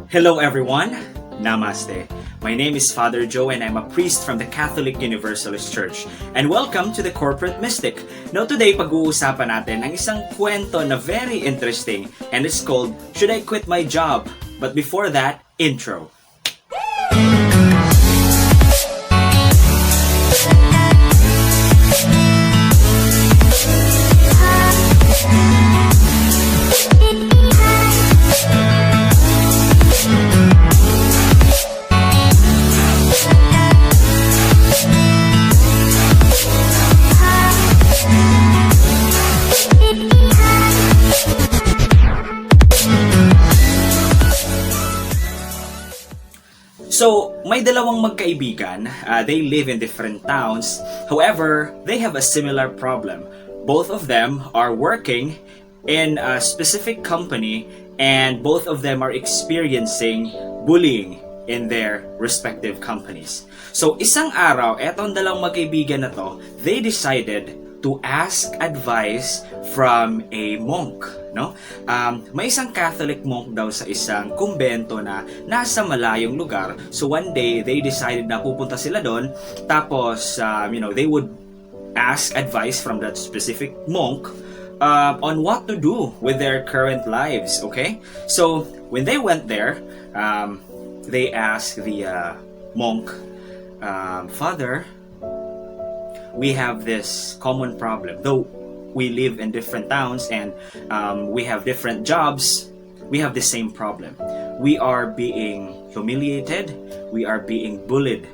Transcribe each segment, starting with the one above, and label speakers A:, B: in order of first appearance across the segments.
A: Hello everyone, Namaste. My name is Father Joe and I'm a priest from the Catholic Universalist Church. And welcome to the Corporate Mystic. Now today, pag-uusapan natin ang isang kwento na very interesting and it's called, Should I Quit My Job? But before that, intro. So, may dalawang magkaibigan. They live in different towns. However, they have a similar problem. Both of them are working in a specific company and both of them are experiencing bullying in their respective companies. So, isang araw, etong dalawang magkaibigan na to, they decided to ask advice from a monk, no? May isang Catholic monk daw sa isang kumbento na nasa malayong lugar. So one day, they decided na pupunta sila doon. Tapos, they would ask advice from that specific monk on what to do with their current lives, okay? So, when they went there, they asked the monk, Father, we have this common problem. Though we live in different towns and we have different jobs, we have the same problem. We are being humiliated, we are being bullied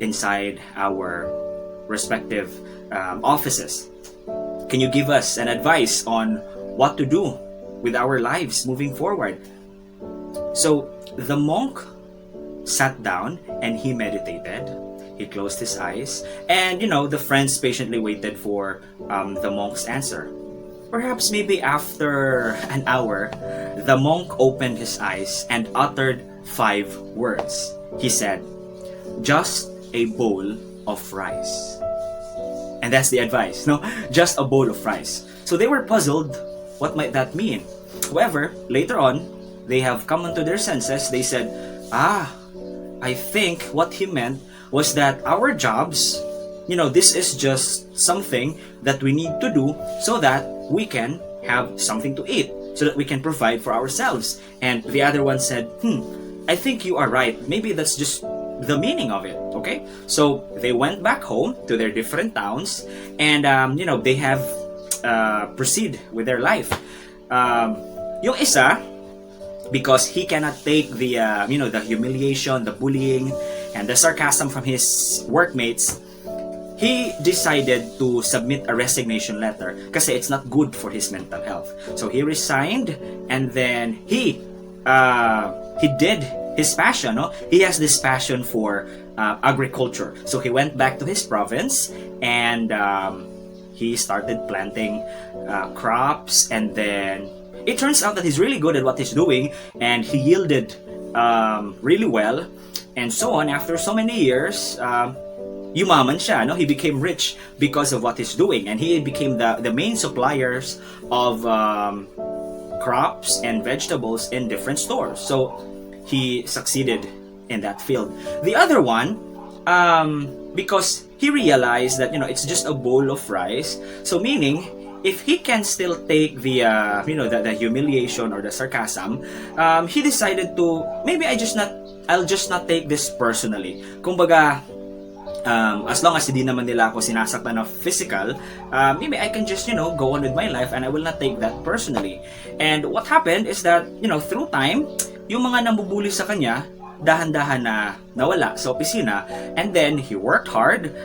A: inside our respective offices. Can you give us an advice on what to do with our lives moving forward? So the monk sat down and he meditated. He closed his eyes, and the friends patiently waited for the monk's answer. Perhaps maybe after an hour, the monk opened his eyes and uttered 5 words. He said, "Just a bowl of rice." And that's the advice, no? Just a bowl of rice. So they were puzzled, what might that mean? However, later on, they have come into their senses. They said, I think what he meant was that our jobs, this is just something that we need to do so that we can have something to eat, so that we can provide for ourselves. And the other one said, I think you are right. Maybe that's just the meaning of it, okay? So they went back home to their different towns and, they have proceed with their life. Yung isa, because he cannot take the the humiliation, the bullying, and the sarcasm from his workmates, he decided to submit a resignation letter kasi it's not good for his mental health. So he resigned and then he did his passion, no? He has this passion for agriculture. So he went back to his province and he started planting crops, and then it turns out that he's really good at what he's doing and he yielded really well. And so on, after so many years, yumaman siya, no? He became rich because of what he's doing. And he became the main suppliers of crops and vegetables in different stores. So, he succeeded in that field. The other one, because he realized that, it's just a bowl of rice. So, meaning, if he can still take the the humiliation or the sarcasm, he decided to, maybe I'll just not take this personally. Kumbaga, as long as hindi naman nila ako sinasaktan of physical, maybe I can just, go on with my life and I will not take that personally. And what happened is that, through time, yung mga nambubuli sa kanya, dahan-dahan na nawala sa opisina, and then he worked hard.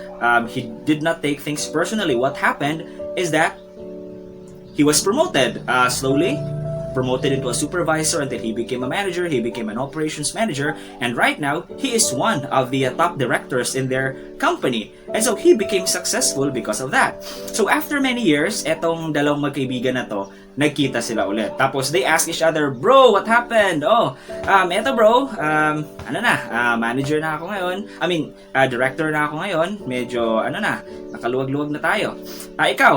A: He did not take things personally. What happened is that he was promoted slowly, promoted into a supervisor until he became a manager, he became an operations manager, and right now, he is one of the top directors in their company. And so, he became successful because of that. So, after many years, etong dalawang magkaibigan na to, nagkita sila ulit. Tapos, they ask each other, "Bro, what happened? Eto bro, manager na ako ngayon. Director na ako ngayon. Medyo, nakaluwag-luwag na tayo. Ikaw,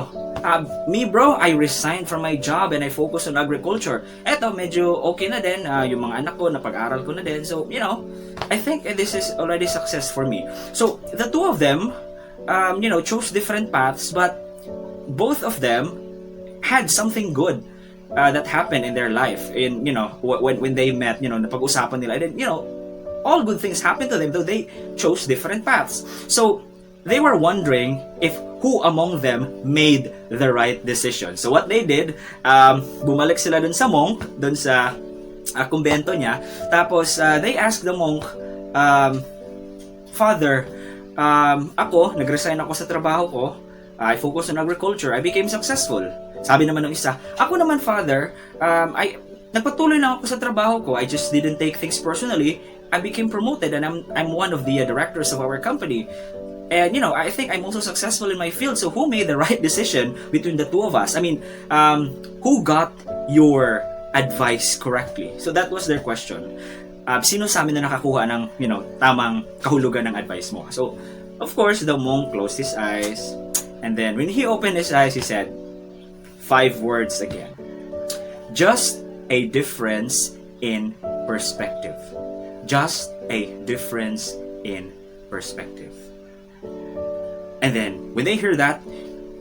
A: Me bro, I resigned from my job and I focused on agriculture. Eto, medyo okay na din. Yung mga anak ko, napag-aral ko na din. So, I think this is already success for me. So, the two of them, chose different paths, but both of them had something good that happened in their life. In, when they met, napag-usapan nila. And then, all good things happened to them, though they chose different paths. So, they were wondering if who among them made the right decision. So, what they did, bumalik sila dun sa monk, dun sa kumbento niya. Tapos, they asked the monk, Father, nag-resign ako sa trabaho ko. I focused on agriculture. I became successful. Sabi naman ng isa, ako naman, Father, nagpatuloy lang ako sa trabaho ko. I just didn't take things personally. I became promoted and I'm one of the directors of our company. And, I think I'm also successful in my field. So, who made the right decision between the two of us? I mean, who got your advice correctly? So, that was their question. Sino sa amin na nakakuha ng, tamang kahulugan ng advice mo? So, of course, the monk closed his eyes. And then, when he opened his eyes, he said 5 words again. Just a difference in perspective. Just a difference in perspective. And then, when they hear that,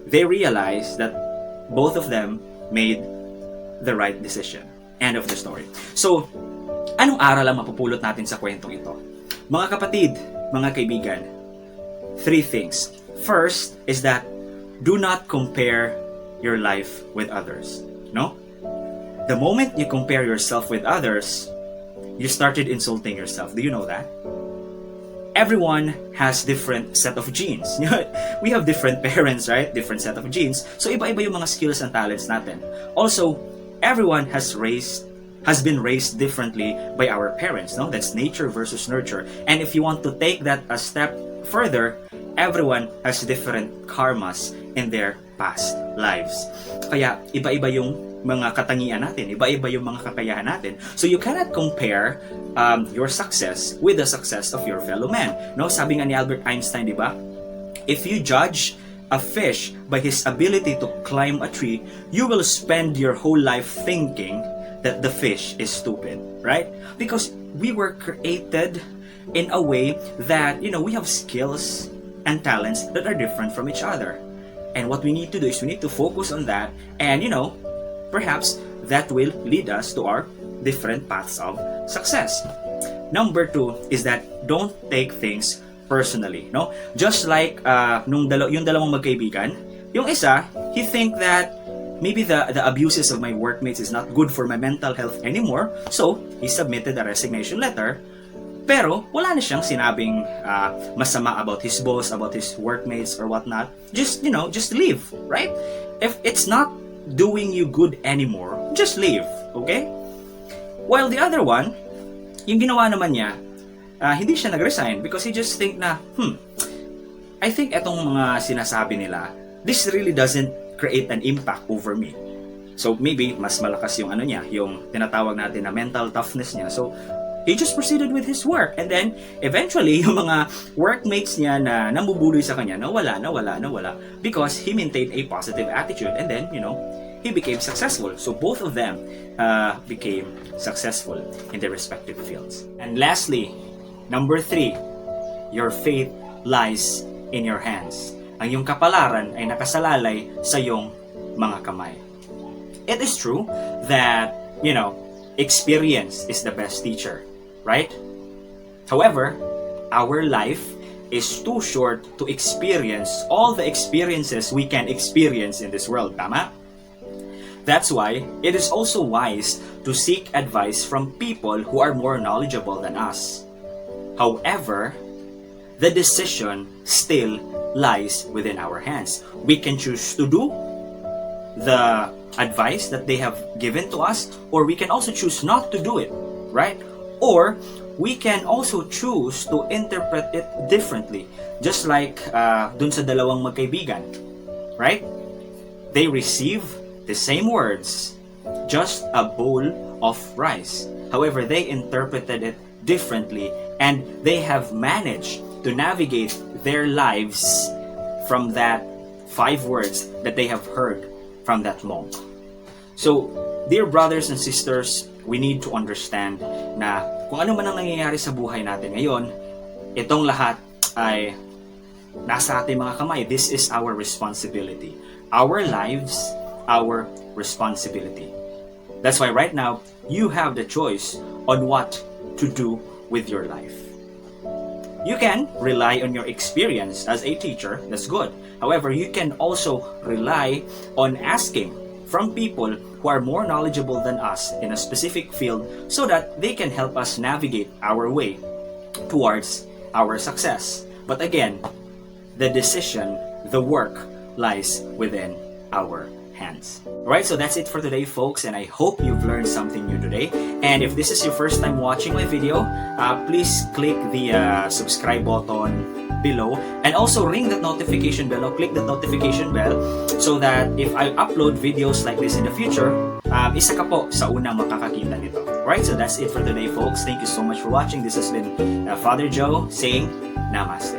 A: they realize that both of them made the right decision. End of the story. So, anong aral ang mapupulot natin sa kwentong ito? Mga kapatid, mga kaibigan, 3 things. First is that do not compare your life with others. No? The moment you compare yourself with others, you started insulting yourself. Do you know that? Everyone has different set of genes. We have different parents, right? Different set of genes. So iba-iba yung mga skills and talents natin. Also, everyone has been raised differently by our parents. No? That's nature versus nurture. And if you want to take that a step further, everyone has different karmas in their past lives. Kaya iba-iba yung mga katangian natin, iba-iba yung mga kakayahan natin. So you cannot compare your success with the success of your fellow man. No, sabi nga ni Albert Einstein, di ba? If you judge a fish by his ability to climb a tree, you will spend your whole life thinking that the fish is stupid, right? Because we were created in a way that, we have skills and talents that are different from each other. And what we need to do is we need to focus on that, and perhaps that will lead us to our different paths of success. Number 2 is that don't take things personally, no? Just like yung dalawang magkaibigan, yung isa, he think that maybe the abuses of my workmates is not good for my mental health anymore, so he submitted a resignation letter. Pero wala na siyang sinabing masama about his boss, about his workmates or whatnot. Just leave, right? If it's not doing you good anymore, just leave, okay? While the other one, yung ginawa naman niya, hindi siya nag-resign because he just think na, I think etong mga sinasabi nila, this really doesn't create an impact over me. So maybe mas malakas yung yung tinatawag natin na mental toughness niya. So he just proceeded with his work, and then eventually yung mga workmates niya na nambubuloy sa kanya nawala because he maintained a positive attitude, and then he became successful. So both of them became successful in their respective fields. And lastly, number 3, your faith lies in your hands. Ang iyong kapalaran ay nakasalalay sa iyong mga kamay. It is true that experience is the best teacher, right? However, our life is too short to experience all the experiences we can experience in this world, tama? That's why it is also wise to seek advice from people who are more knowledgeable than us. However, the decision still lies within our hands. We can choose to do the advice that they have given to us, or we can also choose not to do it, right? Or we can also choose to interpret it differently, just like dun sa dalawang magkaibigan, right? They receive the same words, just a bowl of rice. However, they interpreted it differently, and they have managed to navigate their lives from that 5 words that they have heard from that monk. So, dear brothers and sisters, we need to understand na kung ano man ang nangyayari sa buhay natin ngayon, itong lahat ay nasa ating mga kamay. This is our responsibility. Our lives, our responsibility. That's why right now, you have the choice on what to do with your life. You can rely on your experience as a teacher, that's good. However, you can also rely on asking from people who are more knowledgeable than us in a specific field so that they can help us navigate our way towards our success. But again, the decision, the work lies within our hands. Alright, so that's it for today, folks, and I hope you've learned something new today. And if this is your first time watching my video, please click the subscribe button below and also ring that notification bell or click the notification bell so that if I upload videos like this in the future, isa ka po sa unang makakakita nito. Alright, so that's it for today, folks. Thank you so much for watching. This has been Father Joe saying Namaste.